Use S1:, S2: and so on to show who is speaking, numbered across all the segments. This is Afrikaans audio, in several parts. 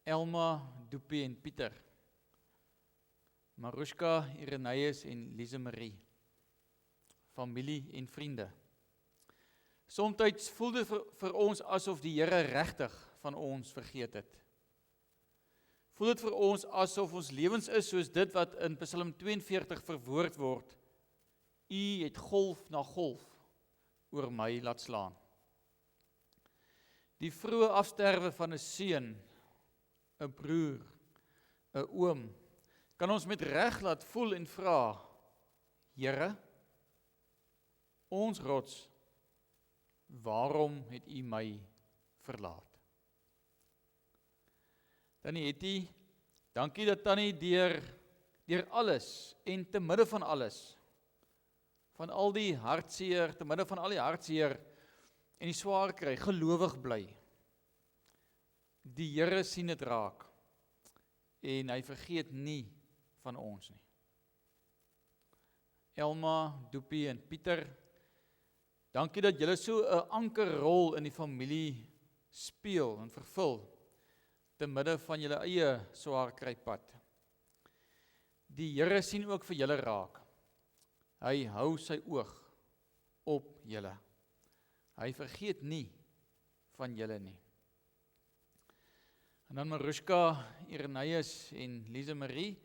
S1: Elma, Doopie en Pieter, Marushka, Irenaeus en Lise Marie, familie en vriende. Somtyds voel dit vir ons asof die Here regtig van ons vergeet het. Voel dit vir ons asof ons lewens is soos dit wat in Psalm 42 verwoord word. U het golf na golf oor my laat slaan. Die vroeë afsterwe van 'n seun, 'n broer, 'n oom, kan ons met reg laat voel en vra, Here, ons rots, waarom het U my verlaat? Tannie Hetty, dankie dat Tannie deur alles en te midde van alles, van al die hartseer, te midde van al die hartseer en die swaar kry, gelowig bly. Die Here sien dit raak en hy vergeet nie van ons nie. Elma, Doopie en Pieter, dankie dat julle so 'n ankerrol in die familie speel en vervul, te midde van julle eie swaar krypad. Die Here sien ook vir julle raak. Hy hou sy oog op julle. Hy vergeet nie van julle nie. En dan Marushka, Irenaeus en Lise Marie,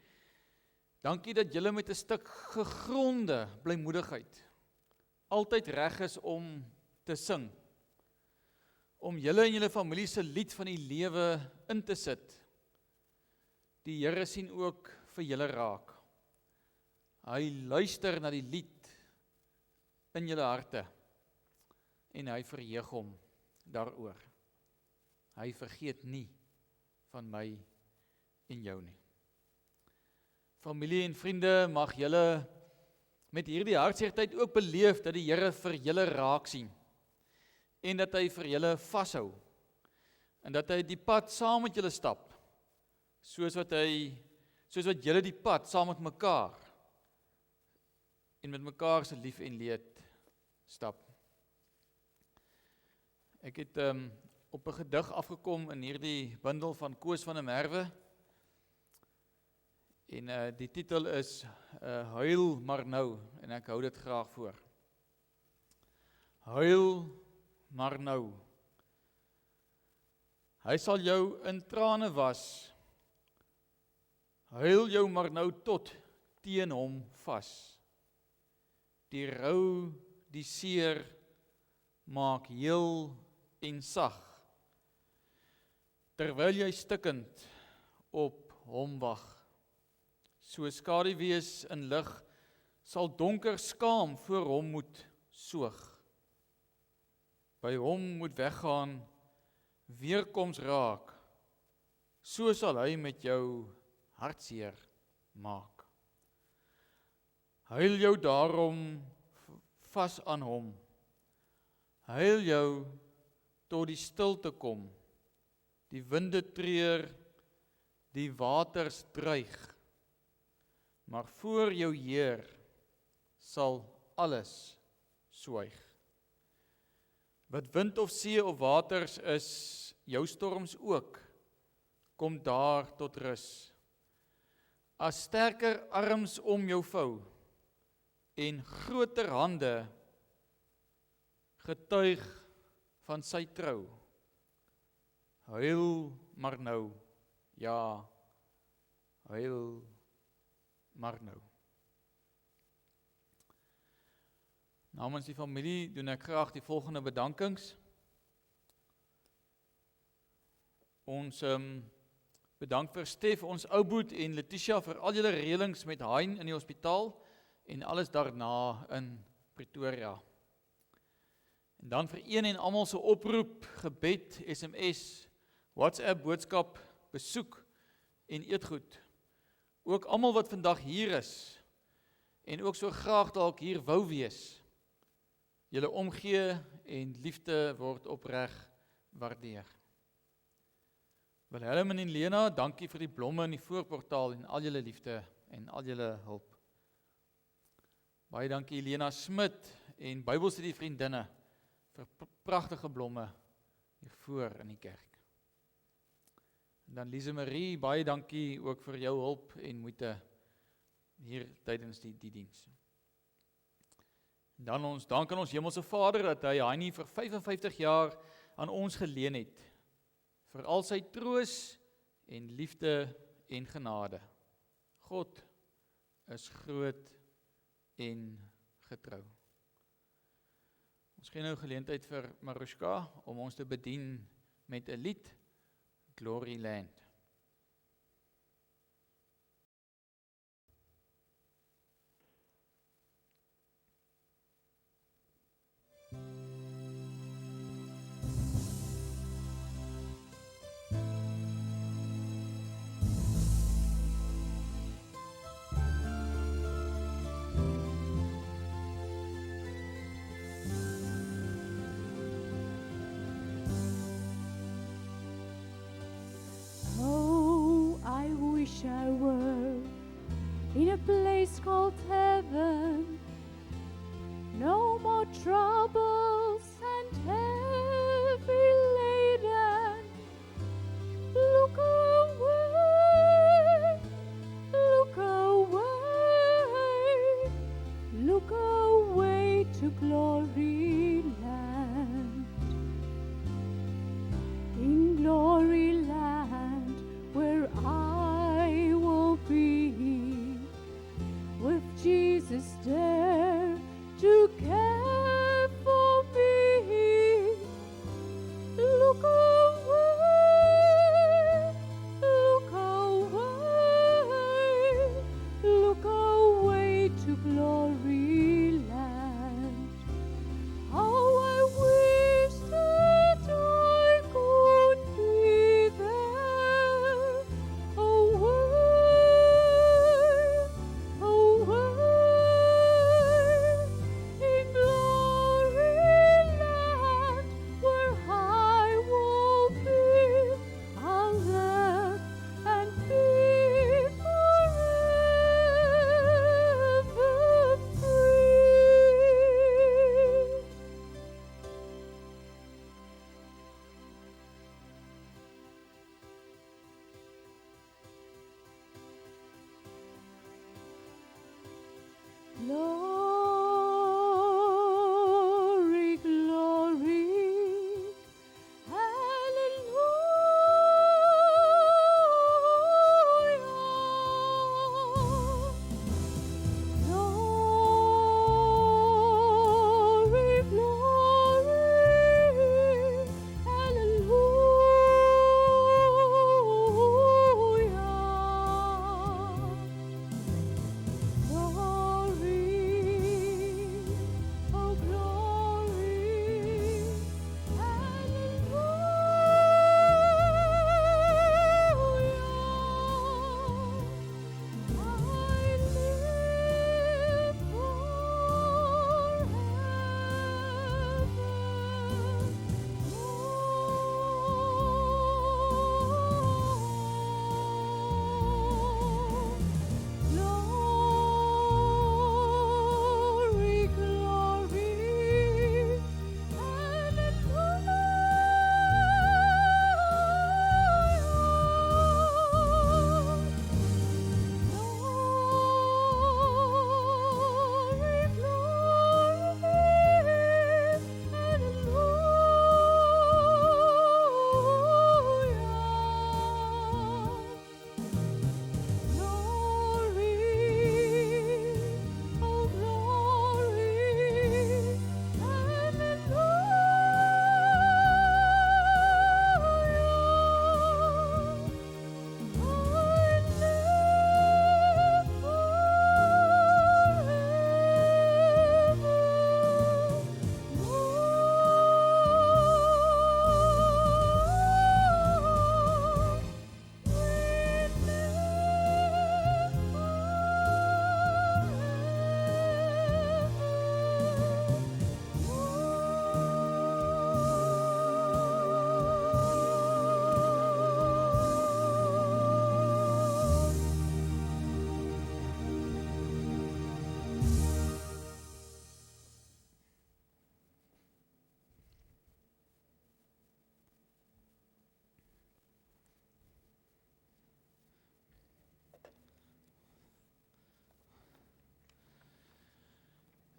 S1: dankie dat julle met 'n stuk gegronde blymoedigheid altyd reg is om te sing, om julle en julle familie se lied van die lewe in te sit. Die Here sien ook vir julle raak. Hy luister na die lied in julle harte en hy verheug hom daaroor. Hy vergeet nie van my en jou nie. Familie en vriende, mag julle met hierdie hartseertyd ook beleef dat die Here vir julle raak sien en dat hy vir julle vashou en dat hy die pad saam met julle stap, soos wat julle die pad saam met mekaar en met mekaar se lief en leed stap. Ek het op 'n gedig afgekom in hierdie bundel van Koos van der Merwe en die titel is Huil maar nou en ek hou dit graag voor. Huil maar nou. Hy sal jou in trane was. Huil jou maar nou tot teen hom vas. Die rou, die seer maak heel en sag, terwyl jy stikkend op hom wag. So skaduwees in lig sal donker skaam voor hom moet soog. By hom moet weggaan, weerkoms raak, so sal hy met jou hartseer maak. Huil jou daarom vas aan hom, huil jou tot die stilte kom, die winde treur, die waters dreig, maar voor jou Heer sal alles swyg. Wat wind of see of waters is, jou storms ook, kom daar tot rus. As sterker arms om jou vou, en groter hande getuig van sy trou. Huil maar nou, ja, huil maar nou. Namens die familie doen ek graag die volgende bedankings. Ons bedank vir Stef, ons ouboet en Letitia vir al julle reëlings met Hein in die hospitaal en alles daarna in Pretoria. En dan vir een en almal se oproep, gebed, SMS, WhatsApp boodskap, besoek en eetgoed. Ook almal wat vandag hier is en ook so graag dalk hier wou wees. Julle omgee en liefde word opreg waardeer. Wilhelm en Lena, dankie vir die blomme in die voorportaal en al julle liefde en al julle hulp. Baie dankie Lena Smit en Bybelstudie vriendinne vir pragtige blomme hier voor in die kerk. Dan Lise Marie, baie dankie ook vir jou hulp en moeite hier tydens die diens. Dan ons dank aan ons Hemelse Vader dat hy Heinie vir 55 jaar aan ons geleen het, vir al sy troos en liefde en genade. God is groot en getrou. Ons gee nou geleentheid vir Marushka om ons te bedien met 'n lied, Glory Land.
S2: I were in a place called heaven, no more troubles and heavy laden. Look away, look away, look away to glory land. In glory land where I will be with Jesus there to care for me. Look away, look away, look away to glory land. How I wish that I could be there, away, away,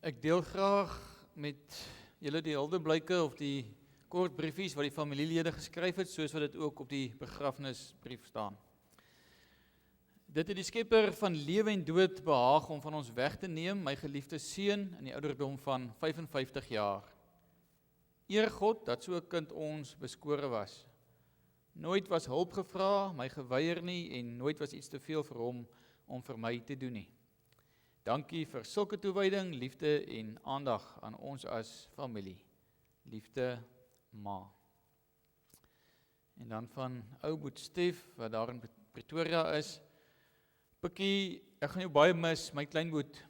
S1: Ek deel graag met julle die huldeblyke of die kort briefies wat die familielede geskryf het, soos wat dit ook op die begrafnisbrief staan. Dit het die Skepper van lewe en dood behaag om van ons weg te neem, my geliefde seun in die ouderdom van 55 jaar. Eer God dat so 'n kind ons beskore was. Nooit was hulp gevra, my geweier nie en nooit was iets te veel vir hom om vir my te doen nie. Dankie vir sulke toewyding, liefde en aandag aan ons as familie. Liefde, ma. En dan van ou Boet Stef, wat daar in Pretoria is. Pikkie, ek gaan jou baie mis, my klein Boet.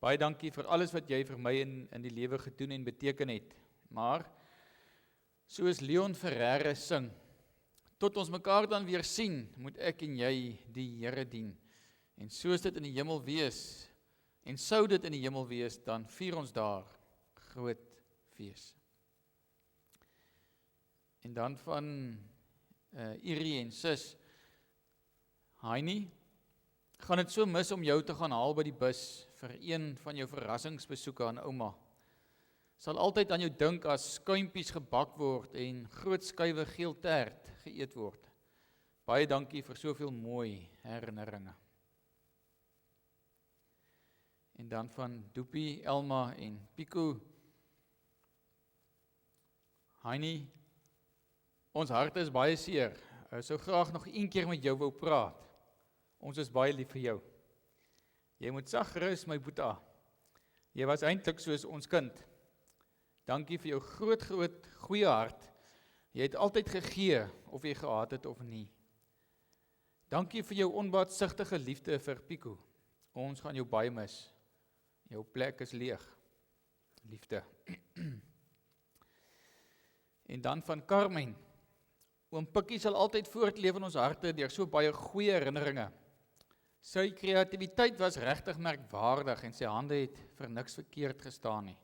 S1: Baie dankie vir alles wat jy vir my in die lewe gedoen en beteken het. Maar, soos Leon Ferreira sing, tot ons mekaar dan weer sien, moet ek en jy die Here dien. En soos dit in die hemel wees, en sou dit in die hemel wees, dan vier ons daar groot fees. En dan van Irie en sis, Heini, gaan dit so mis om jou te gaan haal by die bus vir een van jou verrassingsbesoeke aan ouma. Sal altyd aan jou dink as skuimpies gebak word en groot skuiwe geel tert geëet word. Baie dankie vir soveel mooi herinneringe. En dan van Doopie, Elma en Pico. Heini, ons harte is baie seer. Ek sou graag nog een keer met jou wou praat. Ons is baie lief vir jou. Jy moet sag rus, my boeta. Jy was eintlik soos ons kind. Dankie vir jou groot goeie hart. Jy het altyd gegee, of jy gehaat het of nie. Dankie vir jou onbaatsigtige liefde vir Pico. Ons gaan jou baie mis. Jou plek is leeg. Liefde. En dan van Carmen. Oom Pikkie sal altyd voortleef in ons harte deur so baie goeie herinneringe. Sy kreatiwiteit was regtig merkwaardig en sy hande het vir niks verkeerd gestaan nie.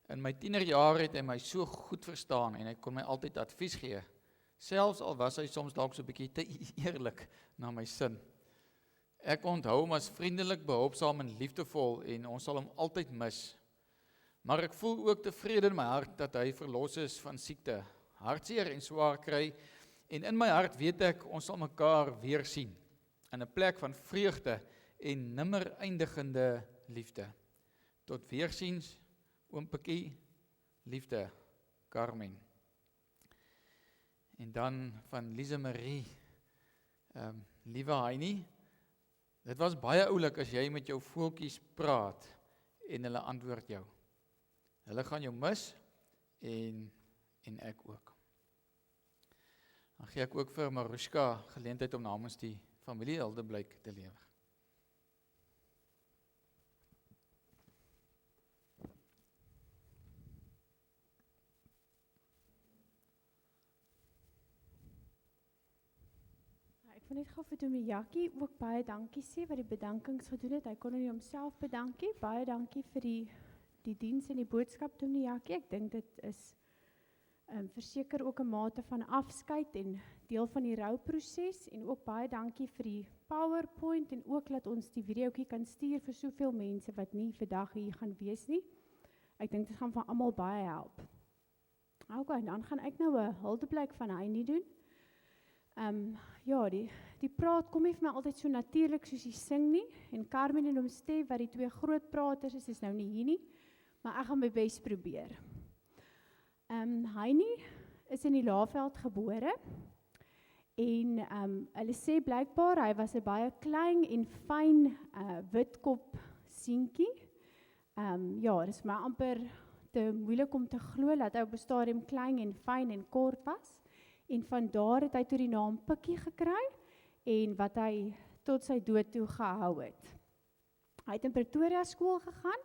S1: In my tienerjare het hy my so goed verstaan en hy kon my altyd advies gee. Selfs al was hy soms dalk so 'n bietjie te eerlik na my sin. Ek onthou hom as vriendelik, behulpsaam en liefdevol en ons sal hom altyd mis. Maar ek voel ook tevrede in my hart dat hy verlos is van siekte, hartseer en swaar kry en in my hart weet ek ons sal mekaar weer sien in 'n plek van vreugde en nimmer eindigende liefde. Tot weersiens, oom Pikkie, liefde, Carmen. En dan van Lise Marie, liewe Heini, dit was baie oulik as jy met jou voeltjies praat en hulle antwoord jou. Hulle gaan jou mis en ek ook. Dan gee ek ook vir Marushka geleentheid om namens die familie Huldeblyk te lewer.
S2: Ek wil net gou vir Dominee Jakkie ook baie dankie sê wat die bedankings gedoen het. Hy kon nie homself bedankie. Baie dankie vir die diens en die boodskap, Dominee Jakkie. Ek dink dit is verseker ook 'n mate van afskeid en deel van die rouproses en ook baie dankie vir die PowerPoint en ook dat ons die videoetjie kan stuur vir soveel mense wat nie vandag hier gaan wees nie. Ek dink dit gaan van almal baie help. Okay, dan gaan ek nou 'n huldeblyk van Heini doen. Ja, die praat kom nie vir my altyd so natuurlik soos die sing nie en Carmen en oom Stef wat die twee groot praters is nou nie hier nie, maar ek gaan my bes probeer. Heini is in die Laagveld gebore en hulle sê blykbaar hy was 'n baie klein en fyn witkop seentjie. Ja, dit is my amper te moeilik om te glo dat hy op 'n stadium klein en fyn en kort was. En van daar het hy toe die naam Pikkie gekry en wat hy tot sy dood toe gehou het. Hy het in Pretoria skool gegaan.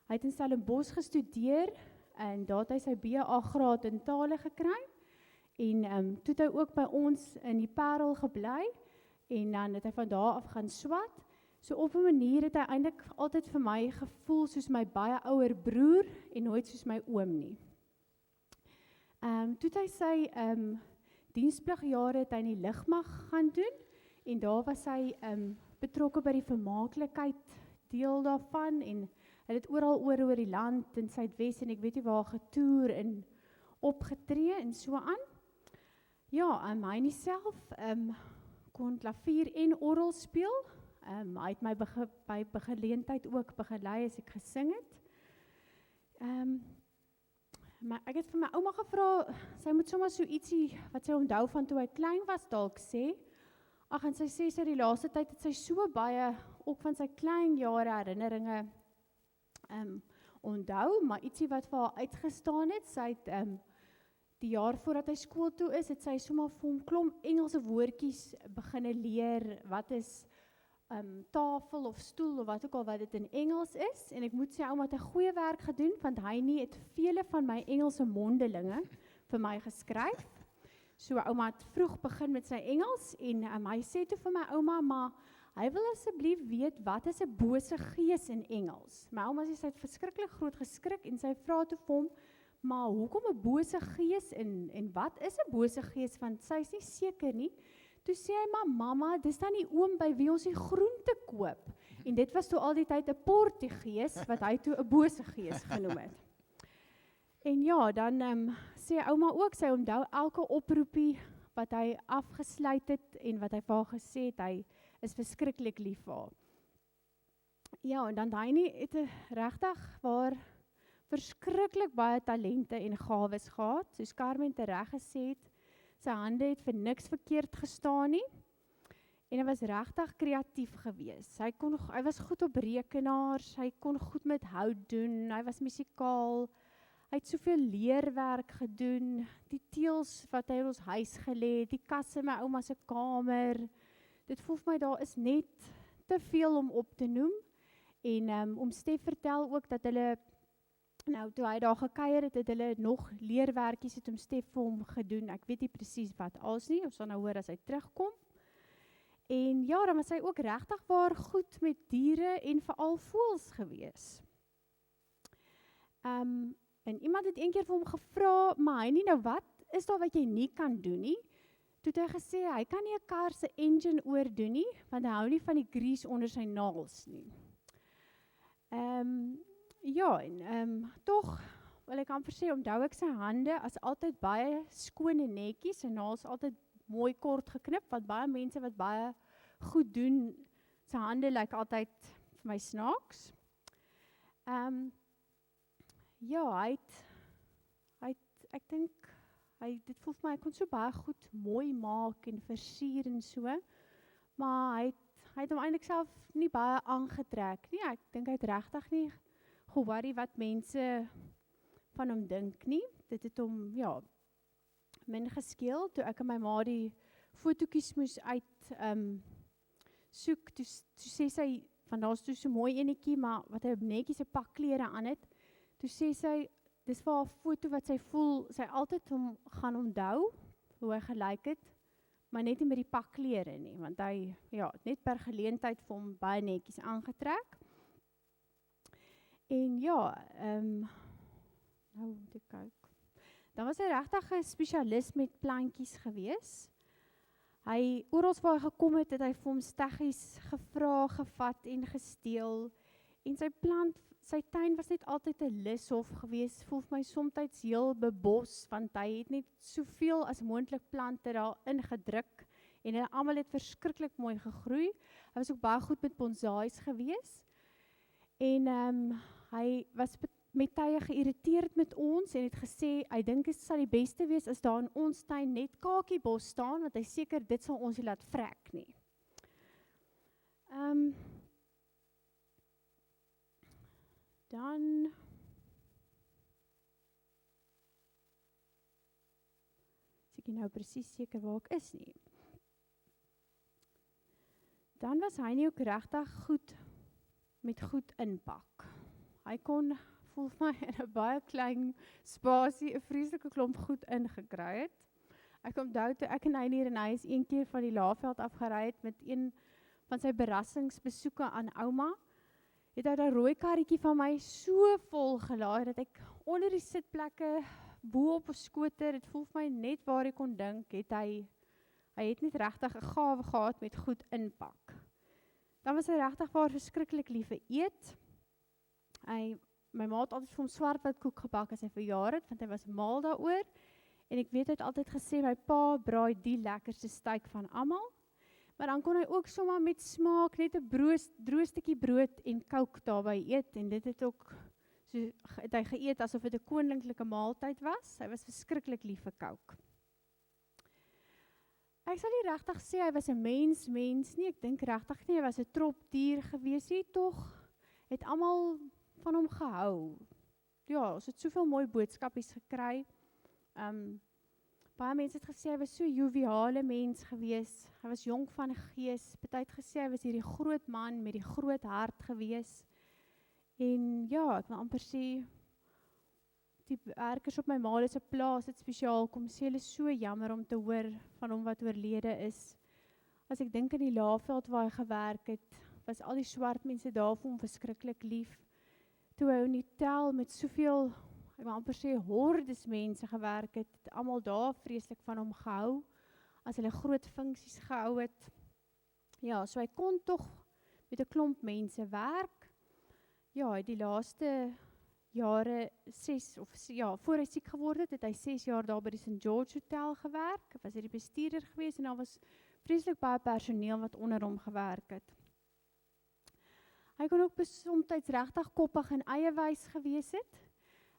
S2: Hy het in Stellenbosch gestudeer en daar het hy sy BA graad in tale gekry. En toe het hy ook by ons in die Parel gebly en dan het hy van daar af gaan swat. So op 'n manier het hy eintlik altyd vir my gevoel soos my baie ouer broer en nooit soos my oom nie. Toe het hy sy diensplugjare het hy in die lugmag gaan doen en daar was hy betrokke by die vermaaklikheid deel daarvan en Hulle het oral oor die land in Suidwes en ek weet nie waar getoer en opgetree en so aan. Ja, hy nie self kon klavier en orgel speel. Hy het my by geleentheid ook begelei as ek gesing het. Maar ek het vir my ouma gevra, sy moet sommer so ietsie wat sy onthou van toe hy klein was dalk sê. Ag, en sy sê sy die laaste tyd het sy so baie ook van sy klein jare herinneringe onthou, maar ietsie wat vir haar uitgestaan het, sy het die jaar voordat hy skool toe is, het sy sommer vir hom klomp Engelse woordjies beginne leer, wat is tafel of stoel of wat ook al wat dit in Engels is, en ek moet sê, ouma het 'n goeie werk gedoen, want hy nie het vele van my Engelse mondelinge vir my geskryf. So ouma het vroeg begin met sy Engels, en hy sê toe vir my ouma, maar hy wil asseblief weet, wat is 'n bose gees in Engels? My ouma sê, sy het verskriklik groot geskrik, en sy vra toe vir hom, maar hoekom 'n bose gees, en wat is 'n bose gees, want sy is nie seker nie. Toe sê hy, maar mamma, dis dan die oom by wie ons die groente koop. En dit was toe al die tyd 'n Portugees, wat hy toe 'n bose gees genoem het. En ja, dan sê ouma ook, sy onthou elke oproepie wat hy afgesluit het, en wat hy vir haar gesê het, hy is verskriklik lief vir haar. Ja, en dan Heini het regtig waar verskriklik baie talente en gawes gehad, soos Carmen tereg gesê het, sy hande het vir niks verkeerd gestaan nie, en hy was regtig kreatief geweest. Hy was goed op rekenaars, hy kon goed met hout doen, hy was musikaal, hy het soveel leerwerk gedoen, die teels wat hy in ons huis gelê het, die kasse in my ouma se kamer, dit voel vir my daar is net te veel om op te noem, en om Stef vertel ook dat hulle, nou toe hy daar gekuier het, het hulle nog leerwerkies het om Stef vir hom gedoen, ek weet nie presies wat als nie, ons sal nou hoor as hy terugkom, en ja, dan was hy ook regtig waar goed met diere en veral voëls gewees. En iemand het een keer vir hom gevra, maar hy nie, nou wat is daar wat jy nie kan doen nie? Toe het hy gesê, hy kan nie 'n kar se engine oordoen nie, want hy hou nie van die grease onder sy naels nie. Ja, en tog, wil ek amper sê, onthou ek sy hande as altyd baie skoon en netjies, sy naels altyd mooi kort geknip, want baie mense wat baie goed doen, sy hande lyk altyd vir my snaaks. Ja, ek dink, dit voel vir my, hy kon so baie goed mooi maak en versier en so, maar hy het hom eintlik self nie baie aangetrek nie. Ek dink hy het regtig nie geworry wat mense van hom dink nie. Dit het hom, ja, min geskeel, toe ek en my ma die fotootjies moes uit soek, toe sê sy, van daar is toe so mooi enetjie, maar wat hy netjies 'n pak klere aan het, toe sê sy, dis vir haar foto wat sy voel, sy altyd hom gaan onthou, hoe hy gelyk het, maar net nie met die pak klere nie, want hy, ja, net per geleentheid vir hom baie netjies aangetrek. En ja, nou moet ek kyk. Dan was hy regtig 'n spesialis met plantjies gewees. Oral waar hy gekom het, het hy vir hom steggies gevra, gevat en gesteel. En sy tuin was net altyd 'n lushof gewees, voel vir my somtyds heel bebos, want hy het net soveel as moontlik plante daar ingedruk, en hulle almal het verskriklik mooi gegroei. Hy was ook baie goed met bonsais gewees, en hy was met tye geïrriteerd met ons, en het gesê, hy dink dit sal die beste wees, as daar in ons tuin net kakiebos staan, want hy seker dit sal ons nie laat vrek nie. Dan is ek nou presies seker waar ek is nie. Dan was hy nie ook regtig goed met goed inpak. Hy kon, voel my, in 'n baie klein spasie 'n vreeslike klomp goed ingekry het. Ek onthou toe ek en hy hier in huis een keer van die Laagveld afgery het met een van sy berasingsbesoeke aan ouma, het hy daai rooi karretjie van my so vol gelaai, dat ek onder die sitplekke, bo op 'n skoter, het voel vir my net waar ek kon dink, hy het net regtig 'n gawe gehad met goed inpak. Dan was hy regtig waar verskriklik lief vir eet. My ma het altyd vir hom swartwitkoek gebak as hy verjaar het, want hy was mal daaroor. En ek weet hy het altyd gesê, my pa braai die lekkerste steak van almal. Maar dan kon hy ook sommer met smaak net 'n droë stukkie brood en kook daarbey eet. En dit het ook, so het hy geëet asof dit 'n koninklike maaltyd was. Hy was verskriklik lief vir kook. Ek sal nie regtig sê hy was 'n mens nie, ek dink regtig nie, hy was 'n tropdier gewees nie, tog het almal van hom gehou. Ja, ons het soveel mooi boodskapies gekry. Baie mense het gesê hy was so joviale mens gewees, hy was jonk van gees, party het gesê hy was hierdie groot man met die groot hart gewees. En ja, ek wil amper sê, die werkers op my ma se plaas het spesiaal kom sê, hulle is so jammer om te hoor van hom wat oorlede is. As ek dink aan die Laagveld waar hy gewerk het, was al die swart mense daar vir hom verskriklik lief. Toe hy in die tel met soveel, ek wil amper sê, hordes mense gewerk het, het almal daar vreeslik van hom gehou, as hulle groot funksies gehou het. Ja, so hy kon tog met 'n klomp mense werk. Ja, hy die laaste jare, voor hy siek geword het, het hy 6 jaar daar by die St. George Hotel gewerk, was hy die bestuurder gewees, en daar was vreeslik baie personeel wat onder hom gewerk het. Hy kon ook soms regtig koppig en eiewys gewees het.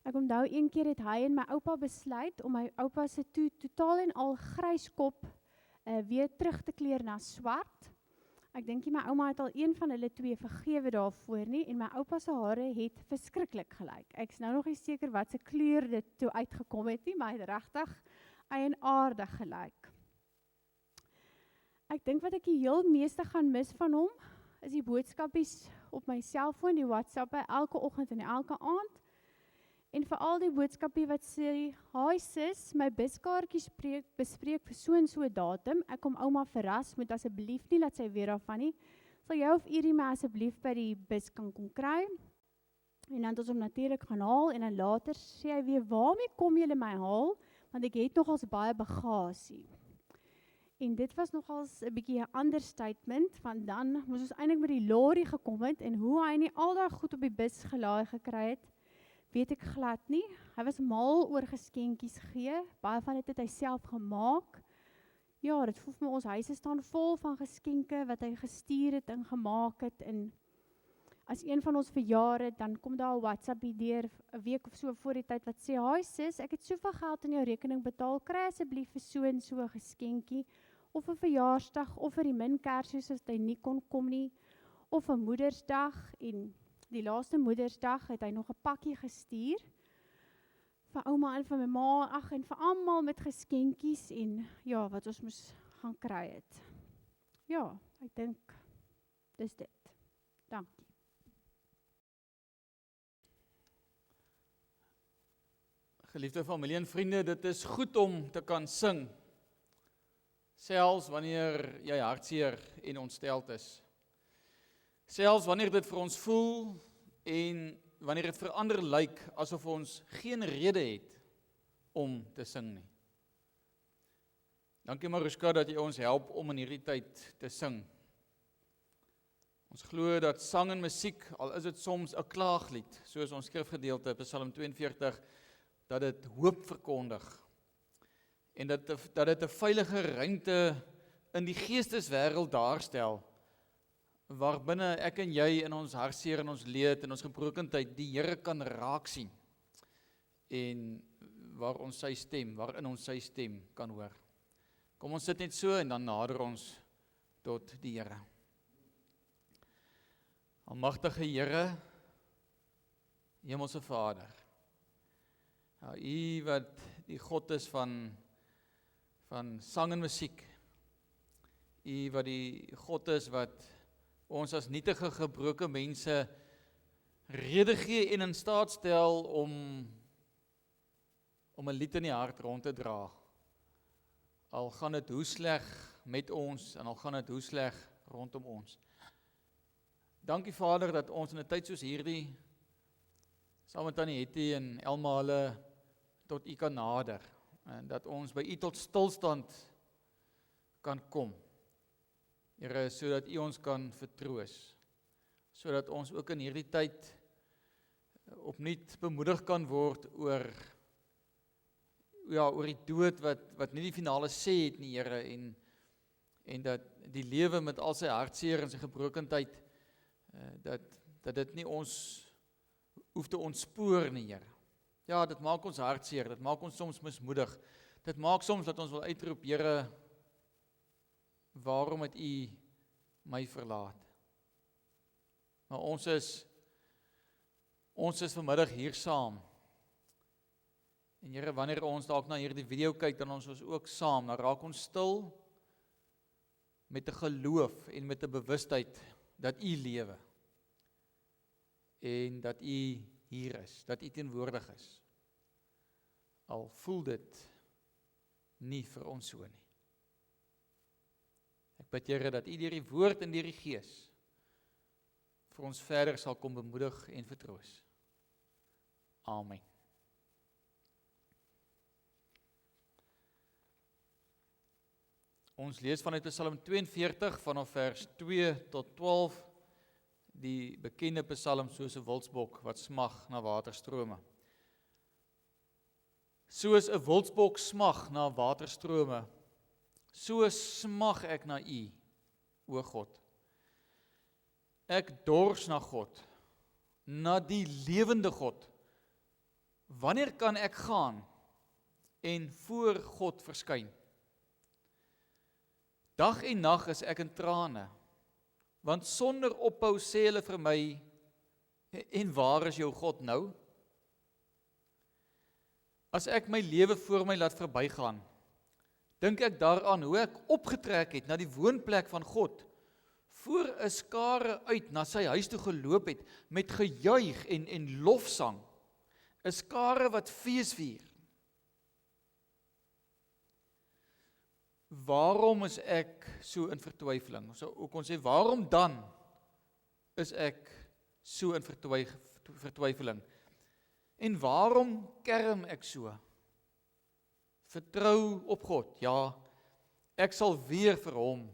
S2: Ek onthou een keer het hy en my oupa besluit om my oupa se totaal en al grys kop weer terug te kleur na swart. Ek dink my ouma het al een van hulle twee vergewe daarvoor nie, en my oupa se hare het verskriklik gelyk. Ek is nou nog nie seker wat se kleur dit toe uitgekom het nie, maar hy het regtig eienaardig gelyk. Ek dink wat ek die heel meeste gaan mis van hom, is die boodskapies op my selfoon, die WhatsAppe, elke oggend en elke aand. En veral die boodskapie wat sê, "Hi sis, my buskaartjie bespreek vir so en so 'n datum. Ek kom ouma verras, moet asseblief nie laat sy weet daarvan nie. Sal jy of Irie my asseblief by die bus kan kom kry?" En dan het ons hom natuurlik gaan haal, en dan later sê hy weer, "Waarmee kom julle my haal? Want ek het nogals baie bagasie." En dit was nogals 'n bietjie 'n understatement, want dan moes ons eintlik met die lorry gekom het, en hoe hy nie al daai goed op die bus gelaai gekry het, weet ek glad nie. Hy was mal oor geskenkies gee, baie van dit het hy self gemaak. Ja, dit voel vir my ons huise staan vol van geskenke wat hy gestuur het en gemaak het, en as een van ons verjaar het, dan kom daar 'n WhatsApp deur 'n week of so voor die tyd wat sê, "Hi sis, ek het soveel geld in jou rekening betaal, kry asseblief vir so en so 'n geskenkie, of 'n verjaarsdag, of vir die min Kersfees as hy nie kon kom nie, of 'n Moedersdag." En die laaste Moedersdag het hy nog 'n pakkie gestuur vir ouma en vir my ma, en vir almal met geskenkies, en ja, wat ons moes gaan kry het. Ja, ek dink dis dit. Dankie.
S1: Geliefde familie en vriende, dit is goed om te kan sing, selfs wanneer jy hartseer en ontsteld is. Selfs wanneer dit vir ons voel en wanneer dit vir ander lyk asof ons geen rede het om te sing nie. Dankie Maruska dat jy ons help om in hierdie tyd te sing. Ons glo dat sang en musiek, al is dit soms 'n klaaglied, soos ons skrifgedeelte Psalm 42, dat dit hoop verkondig en dat dit 'n veilige ruimte in die geesteswêreld daarstel, waarbinne ek en jy in ons hartseer en ons leed en ons gebrokenheid die Here kan raak sien, en waarin ons sy stem kan hoor. Kom ons sit net so en dan nader ons tot die Here. Almagtige Here, Hemelse Vader, U wat die God is van sang en musiek, U wat die God is wat ons as nietige gebroke mense rede gee en in staat stel om 'n lied in die hart rond te dra. Al gaan dit hoe sleg met ons en al gaan dit hoe sleg rondom ons. Dankie Vader dat ons in 'n tyd soos hierdie saam met Tannie Hetty en Elma hulle tot U kan nader, en dat ons by U tot stilstand kan kom. Here, sodat U ons kan vertroos, sodat ons ook in hierdie tyd opnuut bemoedig kan word oor die dood wat nie die finale sê het nie, Here, en dat die lewe met al sy hartseer en sy gebrokendheid, dat dit nie ons hoef te ontspoor nie, Here. Ja, dit maak ons hartseer, dit maak ons soms mismoedig, dit maak soms dat ons wil uitroep, Here, waarom het U my verlaat? Maar ons is vanmiddag hier saam. En Here, wanneer ons dalk na hierdie video kyk, dan ons ook saam, dan raak ons stil met 'n geloof en met 'n bewustheid dat U lewe en dat U hier is, dat U teenwoordig is. Al voel dit nie vir ons so nie. Ek bid, Here, dat U deur die woord en deur die Gees vir ons verder sal kom bemoedig en vertroos. Amen. Ons lees vanuit Psalm 42 vanaf vers 2 tot 12, die bekende Psalm soos 'n wildsbok wat smag na waterstrome. Soos 'n wildsbok smag na waterstrome, so smag ek na U, o God. Ek dors na God, na die lewende God. Wanneer kan ek gaan en voor God verskyn? Dag en nag is ek in trane, want sonder ophou sê hulle vir my, en waar is jou God nou? As ek my lewe voor my laat verbygaan, dink ek daaraan hoe ek opgetrek het na die woonplek van God, voor 'n skare uit na sy huis toe geloop het, met gejuig en lofsang, 'n skare wat feesvier. Waarom is ek so in vertwyfeling? Ons kon sê, waarom dan is ek so in vertwyfeling? En waarom kerm ek so? Vertrou op God, ja, ek sal weer vir hom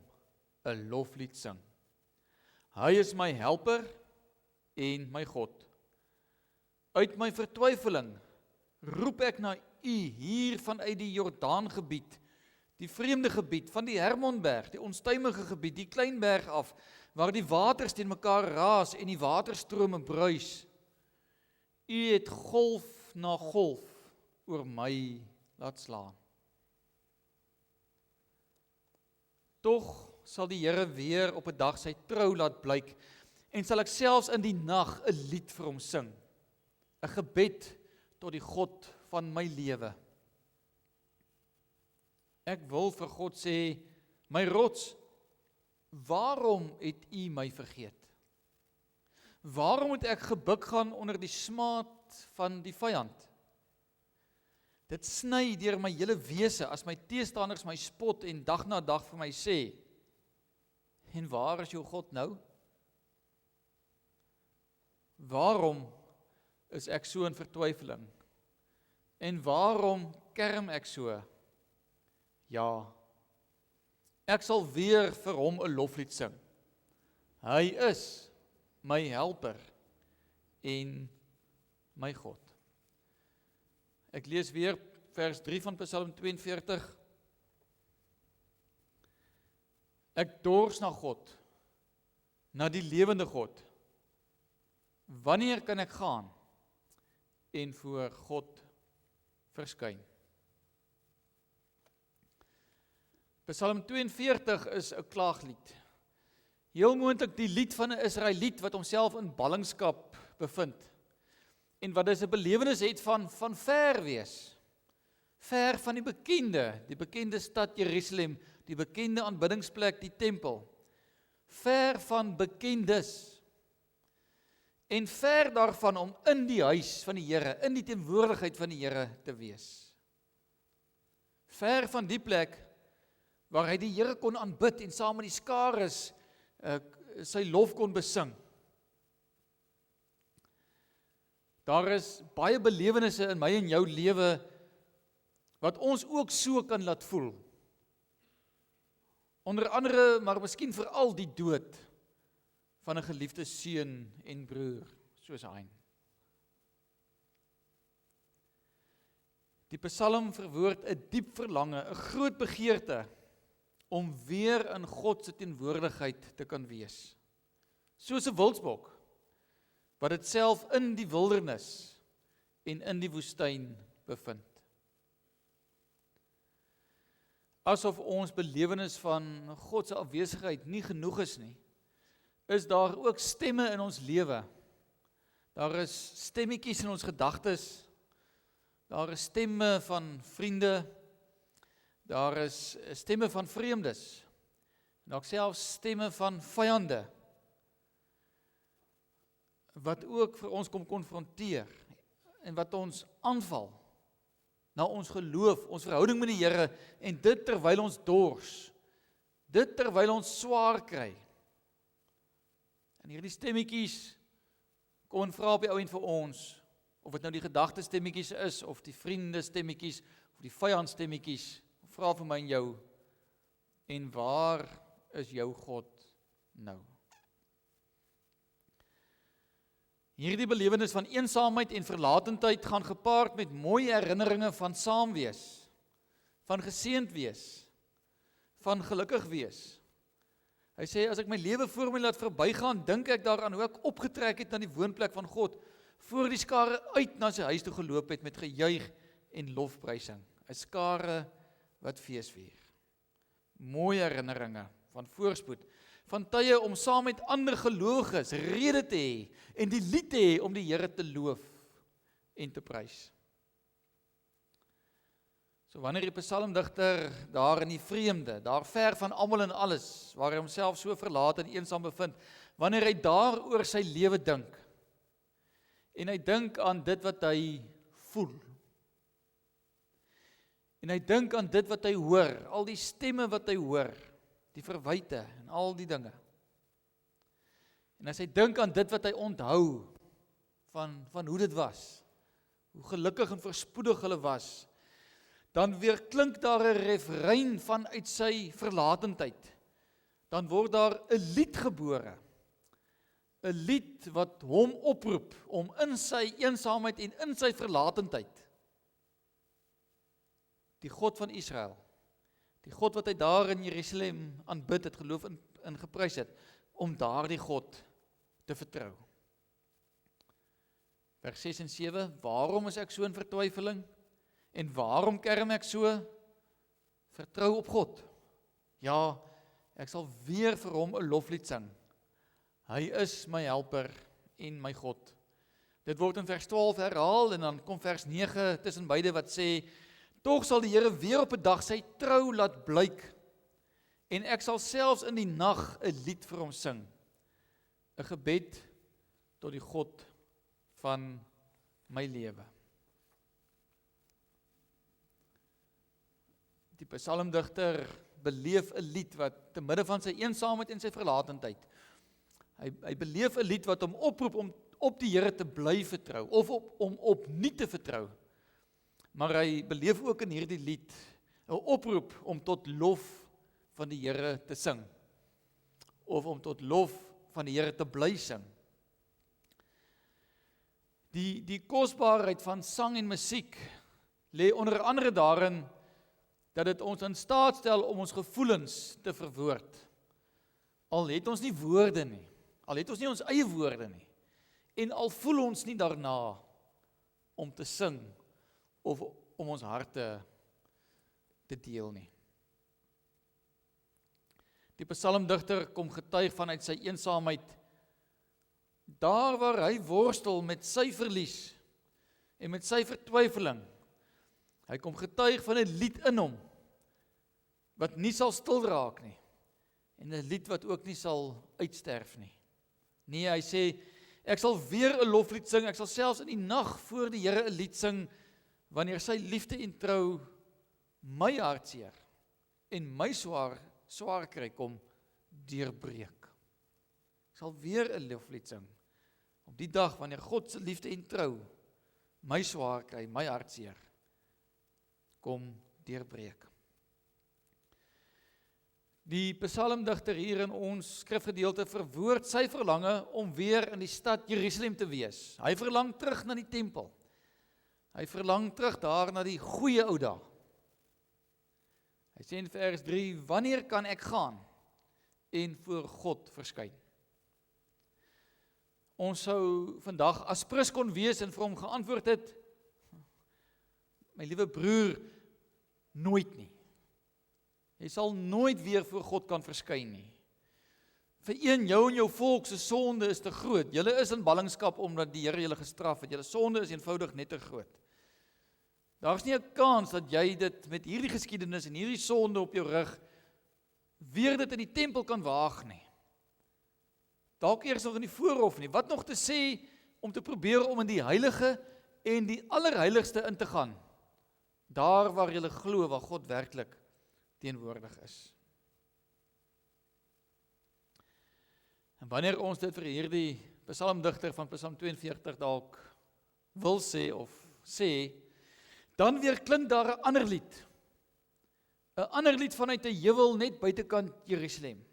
S1: 'n loflied sing. Hy is my helper en my God. Uit my vertwyfeling roep ek na U hier vanuit die Jordaangebied, die vreemde gebied van die Hermonberg, die onstuimige gebied, die klein berg af, waar die waters teen mekaar raas en die waterstrome bruis. U het golf na golf oor my laat slaan. Tog sal die Here weer op 'n dag sy trou laat blyk, en sal ek selfs in die nag 'n lied vir hom sing, 'n gebed tot die God van my lewe. Ek wil vir God sê, my rots, waarom het U my vergeet? Waarom moet ek gebuk gaan onder die smaad van die vyand? Dit sny deur my hele wese as my teestanders my spot en dag na dag vir my sê, en waar is jou God nou? Waarom is ek so in vertwyfeling? En waarom kerm ek so? Ja, ek sal weer vir hom 'n loflied sing. Hy is my helper en my God. Ek lees weer vers 3 van Psalm 42. Ek dors na God, na die lewende God. Wanneer kan ek gaan en voor God verskyn? Psalm 42 is 'n klaaglied. Heel moontlik die lied van 'n Israeliet wat homself in ballingskap bevind. En wat dus 'n belewenis het van ver wees. Ver van die bekende stad Jerusalem, die bekende aanbiddingsplek, die tempel. Ver van bekendes. En ver daarvan om in die huis van die Here, in die teenwoordigheid van die Here te wees. Ver van die plek waar hy die Here kon aanbid en saam met die skares sy lof kon besing. Daar is baie belewennisse in my en jou lewe wat ons ook so kan laat voel. Onder andere, maar miskien veral die dood van 'n geliefde seun en broer, soos Hein. Die Psalm verwoord 'n diep verlange, 'n groot begeerte om weer in God se teenwoordigheid te kan wees. Soos 'n wildsbok wat dit self in die wildernis en in die woestyn bevind. Asof ons belewenis van God se afwesigheid nie genoeg is nie, is daar ook stemme in ons lewe. Daar is stemmetjies in ons gedagtes, daar is stemme van vriende, daar is stemme van vreemdes, en ook selfs stemme van vyande, wat ook vir ons kom konfronteer, en wat ons aanval, na ons geloof, ons verhouding met die Here, en dit terwyl ons dors, dit terwyl ons swaar kry. En hierdie stemmetjies kom en vra op die ou en vir ons, of dit nou die gedagtestemmetjies is, of die vriende stemmetjies, of die vyand-stemmetjies, vra vir my en jou, en waar is jou God nou? Hierdie belewenis van eensaamheid en verlatendheid gaan gepaard met mooi herinneringe van saamwees, van geseënd wees, van gelukkig wees. Hy sê, as ek my lewe voor my laat verbygaan, dink ek daaraan hoe ek opgetrek het na die woonplek van God, voor die skare uit na sy huis toe geloop het met gejuig en lofprysing. 'n Skare wat feesvier. Mooi herinneringe van voorspoed, van tye om saam met ander gelowiges rede te hê en die lied te hê om die Here te loof en te prys. So wanneer die psalmdigter daar in die vreemde, daar ver van almal en alles, waar hy homself so verlaat en eensaam bevind, wanneer hy daar oor sy lewe dink, en hy dink aan dit wat hy voel, en hy dink aan dit wat hy hoor, al die stemme wat hy hoor, die verwyte en al die dinge, en as hy dink aan dit wat hy onthou, van hoe dit was, hoe gelukkig en voorspoedig hulle was, dan weer klink daar 'n refrein vanuit sy verlatendheid. Dan word daar 'n lied gebore. 'n Lied wat hom oproep om in sy eensaamheid en in sy verlatendheid die God van Israel, die God wat hy daar in Jerusalem aanbid het, geloof in geprys het, om daardie God te vertrou. Vers 6 en 7, waarom is ek so in vertwyfeling? En waarom kerm ek so? Vertrou op God. Ja, ek sal weer vir hom 'n loflied sing. Hy is my helper en my God. Dit word in vers 12 herhaal en dan kom vers 9 tussen beide wat sê, tog sal die Here weer op 'n dag sy trou laat blyk en ek sal selfs in die nag 'n lied vir hom sing. 'n Gebed tot die God van my lewe. Die psalmdigter beleef 'n lied wat te midde van sy eensaamheid en sy verlatendheid, hy beleef 'n lied wat hom oproep om op die Here te bly vertrou, of om op nie te vertrou. Maar hy beleef ook in hierdie lied 'n oproep om tot lof van die Here te sing, of om tot lof van die Here te bly sing. Die kosbaarheid van sang en musiek lê onder andere daarin dat dit ons in staat stel om ons gevoelens te verwoord. Al het ons nie woorde nie, al het ons nie ons eie woorde nie, en al voel ons nie daarna om te sing, of om ons harte te deel nie. Die psalmdigter kom getuig vanuit sy eensaamheid, daar waar hy worstel met sy verlies, en met sy vertwyfeling. Hy kom getuig van 'n lied in hom, wat nie sal stil raak nie, en 'n lied wat ook nie sal uitsterf nie. Nee, hy sê, ek sal weer 'n loflied sing, ek sal selfs in die nag voor die Here 'n lied sing, wanneer sy liefde en trou my hartseer en my swaar kry kom deurbreek. Ek sal weer 'n loflied sing, op die dag wanneer God se liefde en trou my swaar kry, my hartseer kom deurbreek. Die psalmdigter hier in ons skrifgedeelte verwoord sy verlange om weer in die stad Jerusalem te wees. Hy verlang terug na die tempel. Hy verlang terug daar na die goeie ou dae. Hy sê in vers 3, wanneer kan ek gaan en voor God verskyn? Ons sou vandag as prins kon wees en vir hom geantwoord het, my liewe broer, nooit nie. Jy sal nooit weer voor God kan verskyn nie. Vir jou en jou volk se sonde is te groot. Julle is in ballingskap omdat die Here julle gestraf het. Julle sonde is eenvoudig net te groot. Daar's nie 'n kans dat jy dit met hierdie geskiedenis en hierdie sonde op jou rug weer dit in die tempel kan waag nie. Dalk eers nog in die voorhof nie. Wat nog te sê om te probeer om in die heilige en die allerheiligste in te gaan. Daar waar jy glo waar God werklik teenwoordig is. En wanneer ons dit vir hierdie psalmdigter van Psalm 42 dalk wil sê of sê, dan weer klink daar 'n ander lied. 'n Ander lied vanuit 'n heuwel net buitekant Jerusalem.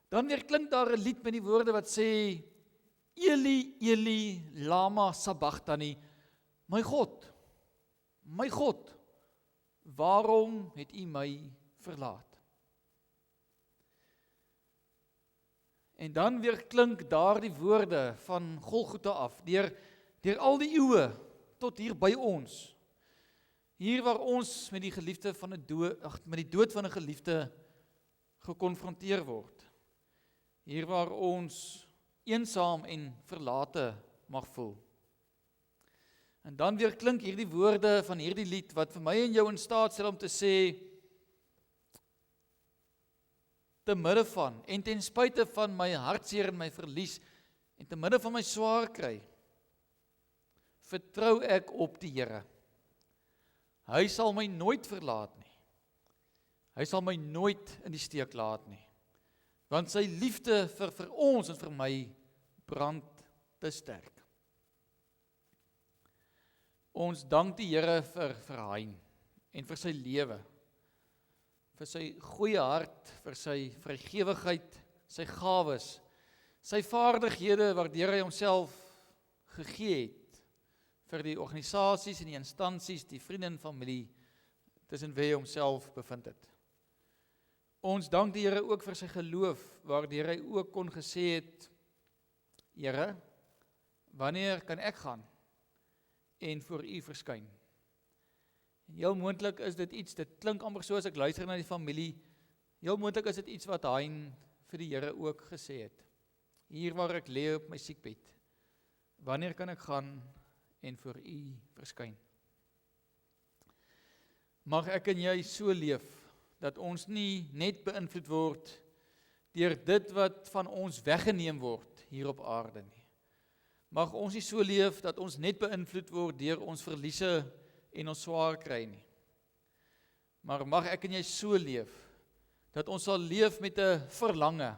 S1: Dan weer klink daar 'n lied met die woorde wat sê, Eli, Eli, lama sabachthani, my God, waarom het U my verlaat? En dan weer klink daar die woorde van Golgotha af, deur al die eeue tot hier by ons. Hier waar ons met die geliefde van 'n met die dood van 'n geliefde gekonfronteer word. Hier waar ons eensaam en verlate mag voel. En dan weer klink hierdie woorde van hierdie lied wat vir my en jou in staat stel om te sê, te midde van en ten spyte van my hartseer en my verlies en te midde van my swaar kry, vertrou ek op die Here. Hy sal my nooit verlaat nie. Hy sal my nooit in die steek laat nie. Want sy liefde vir ons en vir my brand te sterk. Ons dank die Here vir Hein en vir sy lewe, vir sy goeie hart, vir sy vrygewigheid, sy gawes, sy vaardighede waardeur hy homself gegee het vir die organisasies en die instansies, die vriende en familie tussen wie hy homself bevind het. Ons dank die Here ook vir sy geloof, waardeur hy ook kon gesê het, Here, wanneer kan ek gaan en voor U verskyn? En heel moontlik is dit iets, dit klink amper so as ek luister na die familie, heel moontlik is dit iets wat Hein vir die Here ook gesê het. Hier waar ek lê op my siekbed, wanneer kan ek gaan en voor U verskyn? Mag ek en jy so leef, dat ons nie net beïnvloed word deur dit wat van ons weggeneem word hier op aarde nie. Mag ons nie so leef dat ons net beïnvloed word deur ons verliese en ons swaar kry nie. Maar mag ek en jy so leef, dat ons sal leef met 'n verlange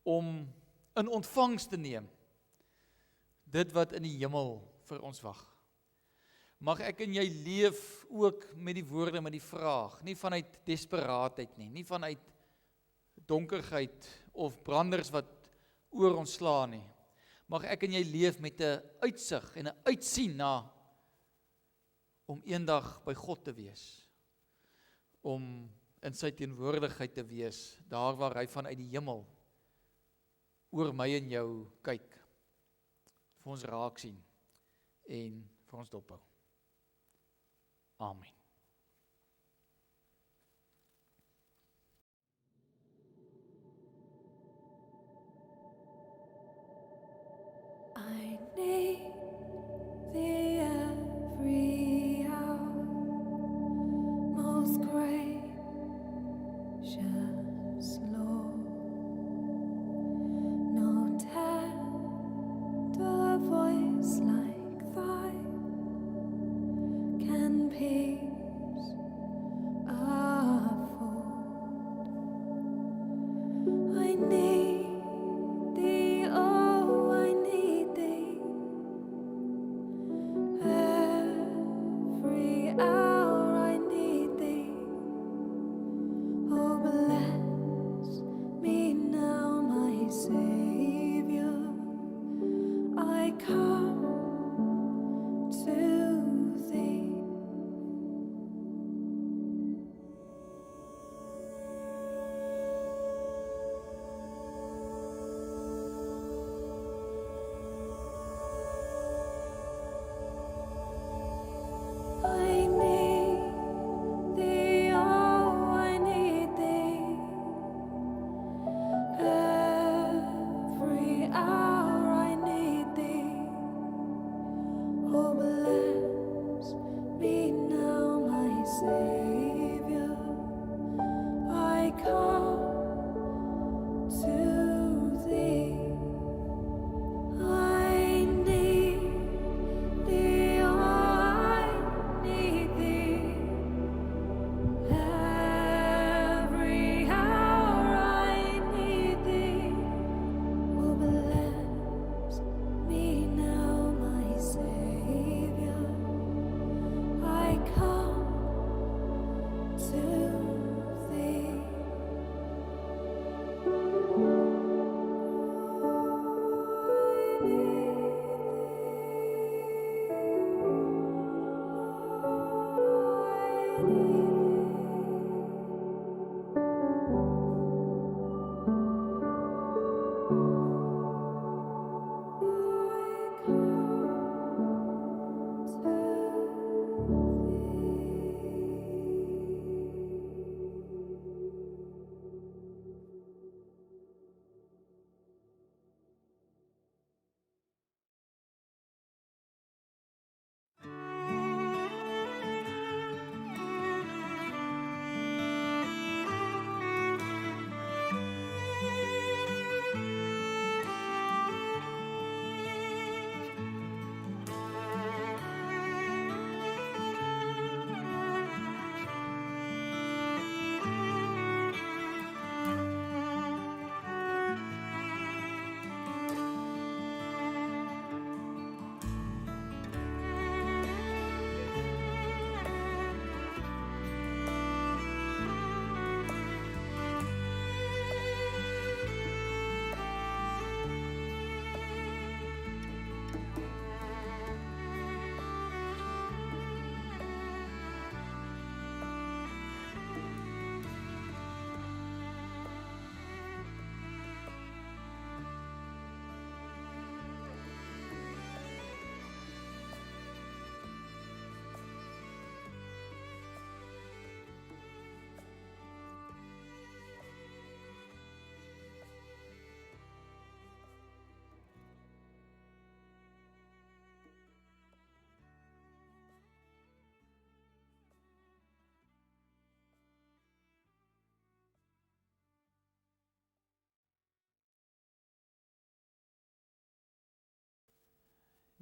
S1: om in ontvangs te neem dit wat in die hemel vir ons wag. Mag ek en jy leef ook met die woorde, met die vraag, nie vanuit desperaatheid nie vanuit donkerheid of branders wat oor ons slaan nie. Mag ek en jy leef met 'n uitsig en 'n uitsien na om eendag by God te wees, om in sy teenwoordigheid te wees, daar waar hy vanuit die hemel oor my en jou kyk, vir ons raak sien en vir ons dophou. Amen.
S3: I need Thee every hour, most gracious Lord. No tender voice like Thine can peace afford. I need Thee, oh, I need Thee every hour. I need Thee. Oh, bless me now, my Savior. I come to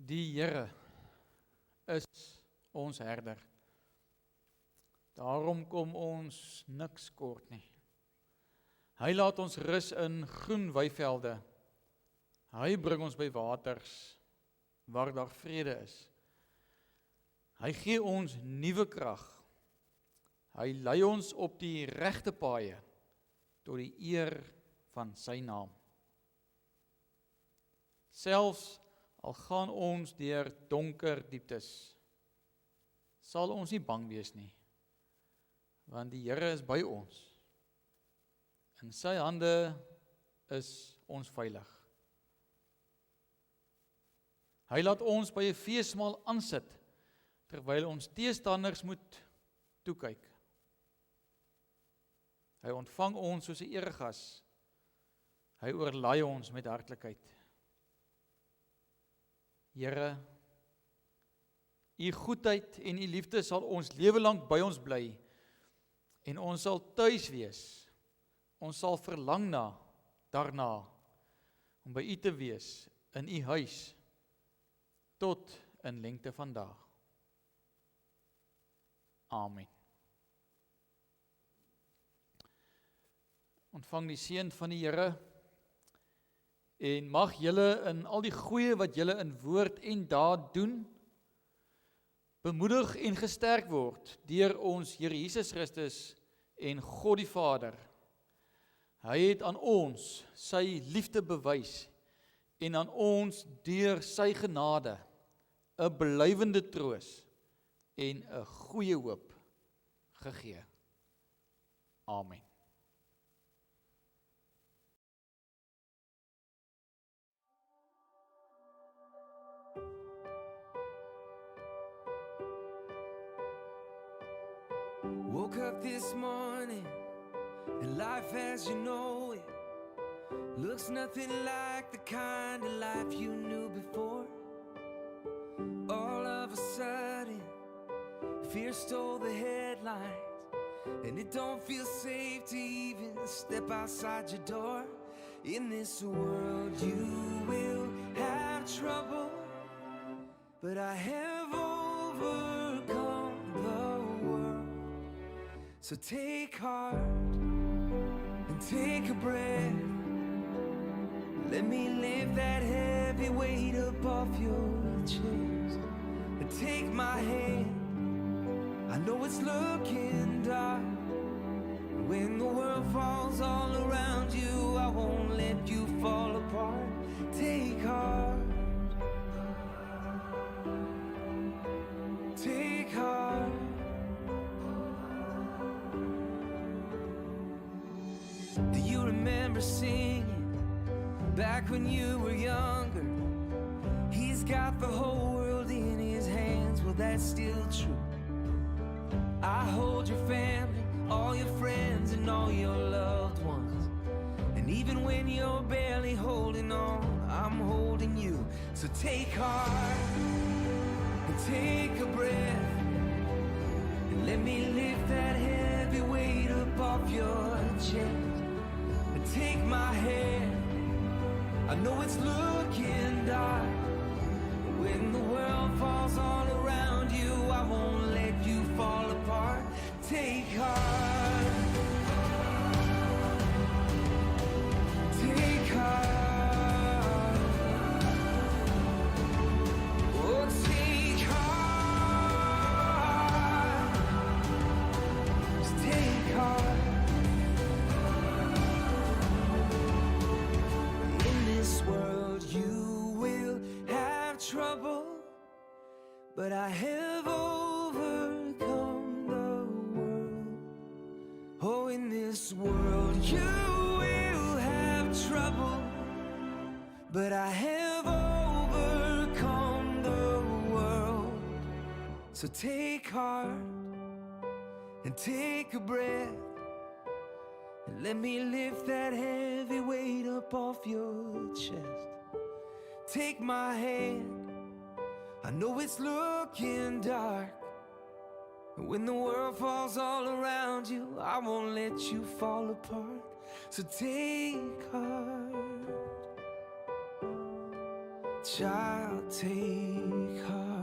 S1: Die Here is ons herder. Daarom kom ons niks kort nie. Hy laat ons rus in groen weivelde. Hy bring ons by waters waar daar vrede is. Hy gee ons nuwe krag. Hy lei ons op die regte paaie tot die eer van sy naam. Selfs al gaan ons deur donker dieptes, sal ons nie bang wees nie, want die Here is by ons. In sy hande is ons veilig. Hy laat ons by 'n feesmaal aansit, terwyl ons teestanders moet toekyk. Hy ontvang ons soos 'n eregas. Hy oorlaai ons met hartlikheid. Here, u goedheid en u liefde sal ons lewe lank by ons bly, en ons sal tuis wees. Ons sal verlang daarna, om by u te wees, in u huis, tot in lengte van dae. Amen. Ontvang die seën van die Here, en mag julle in al die goeie wat julle in woord en daad doen, bemoedig en gesterk word deur ons Here Jesus Christus en God die Vader. Hy het aan ons sy liefde bewys en aan ons deur sy genade 'n blywende troos en 'n goeie hoop gegee. Amen.
S4: Woke up this morning, and life as you know it looks nothing like the kind of life you knew before. All of a sudden, fear stole the headlines, and it don't feel safe to even step outside your door. In this world you will have trouble, but I have overcome the world. So take heart and take a breath. Let me lift that heavy weight up off your chest. And take my hand, I know it's looking dark. When the world falls all around you, I won't let you fall apart. Take heart, take heart. Do you remember singing back when you were younger? He's got the whole world in his hands. Well, that's still true. I hold your family, all your friends, and all your loved ones. And even when you're barely holding on, I'm holding you. So take heart and take a breath, and let me lift that heavy weight up off your chest. And take my hand, I know it's looking dark. When the world falls all around you, I won't let you fall apart. Take heart, take heart, oh take heart, just take heart. In this world you will have trouble, but I have overcome the world. Oh, in this world you will have trouble, but I have overcome the world. So take heart and take a breath, and let me lift that heavy weight up off your chest. Take my hand, I know it's looking dark. When the world falls all around you, I won't let you fall apart. So take heart, child, take heart.